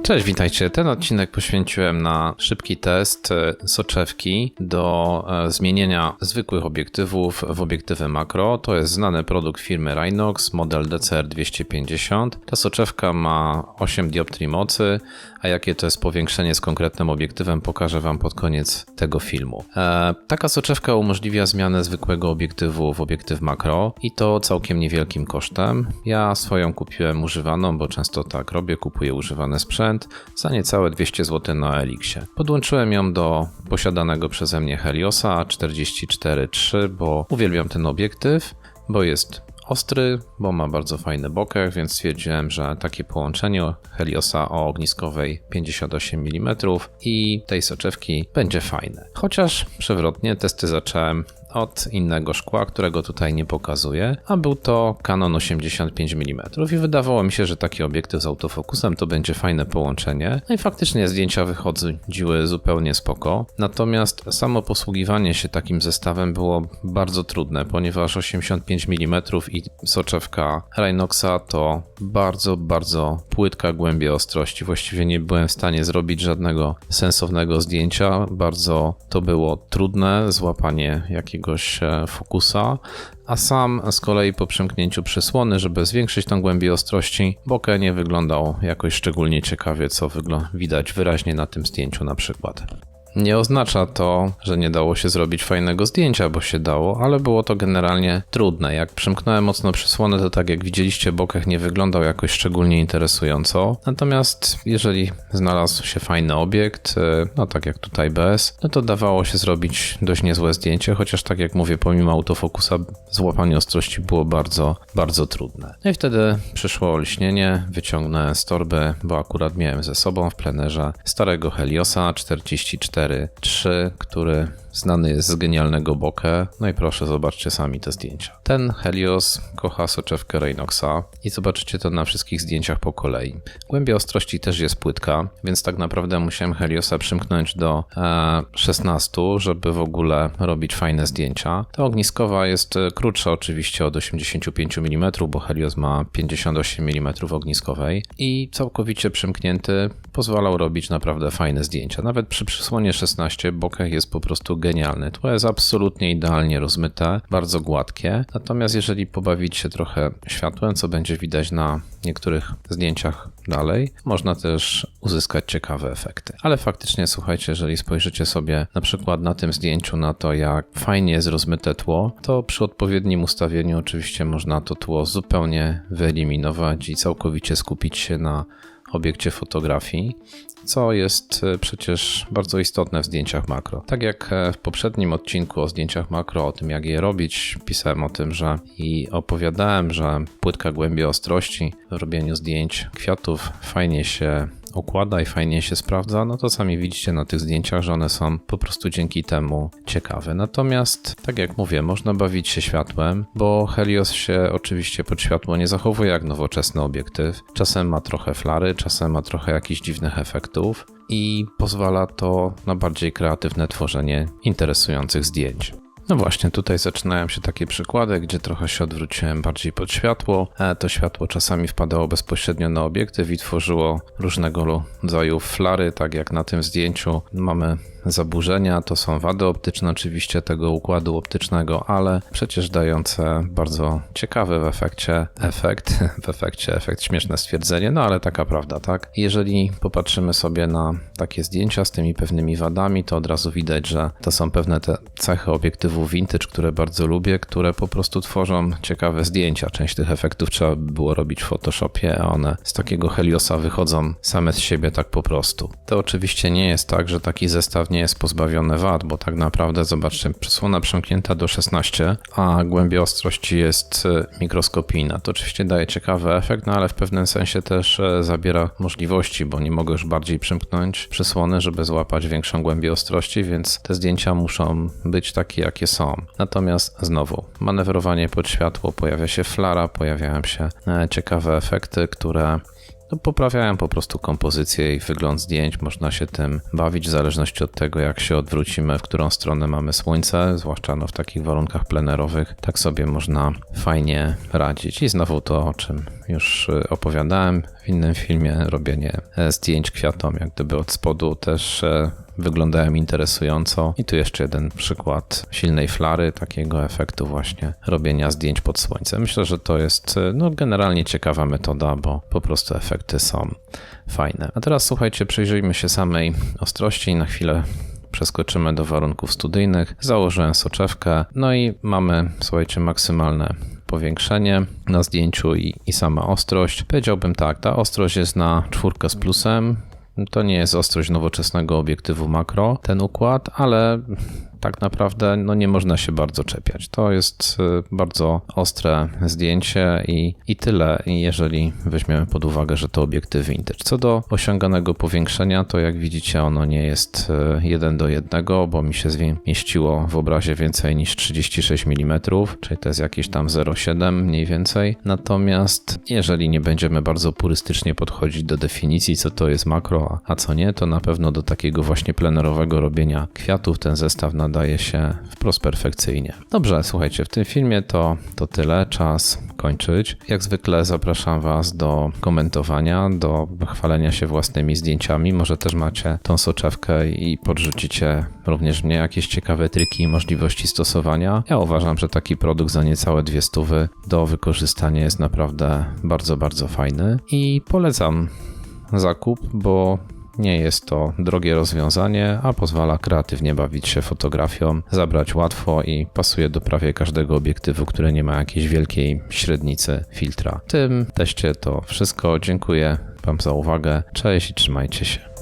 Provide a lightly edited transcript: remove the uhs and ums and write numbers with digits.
Cześć, witajcie. Ten odcinek poświęciłem na szybki test soczewki do zmienienia zwykłych obiektywów w obiektywy makro. To jest znany produkt firmy Rinox, model DCR250. Ta soczewka ma 8 dioptrii mocy, a jakie to jest powiększenie z konkretnym obiektywem pokażę Wam pod koniec tego filmu. Taka soczewka umożliwia zmianę zwykłego obiektywu w obiektyw makro i to całkiem niewielkim kosztem. Ja swoją kupiłem używaną, bo często tak robię, kupuję używany sprzęt za niecałe 200 zł na Elixie. Podłączyłem ją do posiadanego przeze mnie Heliosa 44-3, bo uwielbiam ten obiektyw, bo jest ostry, bo ma bardzo fajny bokeh, więc stwierdziłem, że takie połączenie Heliosa o ogniskowej 58 mm i tej soczewki będzie fajne. Chociaż przewrotnie testy zacząłem od innego szkła, którego tutaj nie pokazuję, a był to Canon 85 mm i wydawało mi się, że taki obiektyw z autofokusem to będzie fajne połączenie. No i faktycznie zdjęcia wychodziły zupełnie spoko, natomiast samo posługiwanie się takim zestawem było bardzo trudne, ponieważ 85 mm i soczewka Rinoxa to bardzo płytka głębia ostrości. Właściwie nie byłem w stanie zrobić żadnego sensownego zdjęcia. Bardzo to było trudne, złapanie jakiegoś fokusa, a sam z kolei po przymknięciu przysłony, żeby zwiększyć tą głębię ostrości, bokeh nie wyglądał jakoś szczególnie ciekawie, co widać wyraźnie na tym zdjęciu na przykład. Nie oznacza to, że nie dało się zrobić fajnego zdjęcia, bo się dało, ale było to generalnie trudne. Jak przymknąłem mocno przysłonę, to tak jak widzieliście, bokeh nie wyglądał jakoś szczególnie interesująco. Natomiast jeżeli znalazł się fajny obiekt, no tak jak tutaj BS, no to dawało się zrobić dość niezłe zdjęcie, chociaż tak jak mówię, pomimo autofokusa złapanie ostrości było bardzo trudne. No i wtedy przyszło olśnienie, wyciągnąłem z torby, bo akurat miałem ze sobą w plenerze starego Heliosa 44-3, który znany jest z genialnego bokeh. No i proszę, zobaczcie sami te zdjęcia. Ten Helios kocha soczewkę Rinoxa i zobaczycie to na wszystkich zdjęciach po kolei. Głębia ostrości też jest płytka, więc tak naprawdę musiałem Heliosa przymknąć do 16, żeby w ogóle robić fajne zdjęcia. Ta ogniskowa jest krótsza oczywiście od 85 mm, bo Helios ma 58 mm ogniskowej i całkowicie przymknięty pozwalał robić naprawdę fajne zdjęcia. Nawet przy przysłonie 16 bokeh jest po prostu genialny. Tło jest absolutnie idealnie rozmyte, bardzo gładkie. Natomiast jeżeli pobawić się trochę światłem, co będzie widać na niektórych zdjęciach dalej, można też uzyskać ciekawe efekty. Ale faktycznie, słuchajcie, jeżeli spojrzycie sobie na przykład na tym zdjęciu na to, jak fajnie jest rozmyte tło, to przy odpowiednim ustawieniu oczywiście można to tło zupełnie wyeliminować i całkowicie skupić się na obiekcie fotografii, co jest przecież bardzo istotne w zdjęciach makro. Tak jak w poprzednim odcinku o zdjęciach makro, o tym jak je robić, pisałem o tym, że i opowiadałem, że płytka głębia ostrości w robieniu zdjęć kwiatów fajnie się układa i fajnie się sprawdza, no to sami widzicie na tych zdjęciach, że one są po prostu dzięki temu ciekawe. Natomiast, tak jak mówię, można bawić się światłem, bo Helios się oczywiście pod światło nie zachowuje jak nowoczesny obiektyw. Czasem ma trochę flary, czasem ma trochę jakichś dziwnych efektów i pozwala to na bardziej kreatywne tworzenie interesujących zdjęć. No właśnie, tutaj zaczynają się takie przykłady, gdzie trochę się odwróciłem bardziej pod światło. To światło czasami wpadało bezpośrednio na obiektyw i tworzyło różnego rodzaju flary, tak jak na tym zdjęciu mamy zaburzenia, to są wady optyczne oczywiście tego układu optycznego, ale przecież dające bardzo ciekawy w efekcie, śmieszne stwierdzenie, no ale taka prawda, tak? Jeżeli popatrzymy sobie na takie zdjęcia z tymi pewnymi wadami, to od razu widać, że to są pewne te cechy obiektywu vintage, które bardzo lubię, które po prostu tworzą ciekawe zdjęcia. Część tych efektów trzeba by było robić w Photoshopie, a one z takiego Heliosa wychodzą same z siebie tak po prostu. To oczywiście nie jest tak, że taki zestaw nie jest pozbawiony wad, bo tak naprawdę zobaczcie, przysłona przymknięta do 16, a głębia ostrości jest mikroskopijna. To oczywiście daje ciekawy efekt, no ale w pewnym sensie też zabiera możliwości, bo nie mogę już bardziej przymknąć przysłony, żeby złapać większą głębię ostrości, więc te zdjęcia muszą być takie, jakie są. Natomiast znowu, manewrowanie pod światło, pojawia się flara, pojawiają się ciekawe efekty, które no, poprawiają po prostu kompozycję i wygląd zdjęć. Można się tym bawić w zależności od tego, jak się odwrócimy, w którą stronę mamy słońce, zwłaszcza w takich warunkach plenerowych. Tak sobie można fajnie radzić. I znowu to, o czym już opowiadałem w innym filmie, robienie zdjęć kwiatom, jak gdyby od spodu też wyglądają interesująco. I tu jeszcze jeden przykład silnej flary, takiego efektu właśnie robienia zdjęć pod słońcem. Myślę, że to jest generalnie ciekawa metoda, bo po prostu efekty są fajne. A teraz słuchajcie, przyjrzyjmy się samej ostrości i na chwilę przeskoczymy do warunków studyjnych. Założyłem soczewkę, no i mamy, słuchajcie, maksymalne powiększenie na zdjęciu i sama ostrość. Powiedziałbym tak, ta ostrość jest na 4 z plusem. To nie jest ostrość nowoczesnego obiektywu makro, ten układ, ale tak naprawdę nie można się bardzo czepiać. To jest bardzo ostre zdjęcie i tyle, jeżeli weźmiemy pod uwagę, że to obiektyw vintage. Co do osiąganego powiększenia, to jak widzicie ono nie jest 1:1, bo mi się zmieściło w obrazie więcej niż 36 mm, czyli to jest jakieś tam 0,7 mniej więcej. Natomiast jeżeli nie będziemy bardzo purystycznie podchodzić do definicji, co to jest makro, a co nie, to na pewno do takiego właśnie plenerowego robienia kwiatów ten zestaw nadaje się wprost perfekcyjnie. Dobrze, słuchajcie, w tym filmie to tyle, czas kończyć. Jak zwykle zapraszam Was do komentowania, do chwalenia się własnymi zdjęciami. Może też macie tą soczewkę i podrzucicie również mnie jakieś ciekawe triki i możliwości stosowania. Ja uważam, że taki produkt za niecałe 200 do wykorzystania jest naprawdę bardzo, bardzo fajny i polecam zakup, bo nie jest to drogie rozwiązanie, a pozwala kreatywnie bawić się fotografią, zabrać łatwo i pasuje do prawie każdego obiektywu, który nie ma jakiejś wielkiej średnicy filtra. W tym teście to wszystko. Dziękuję Wam za uwagę. Cześć i trzymajcie się.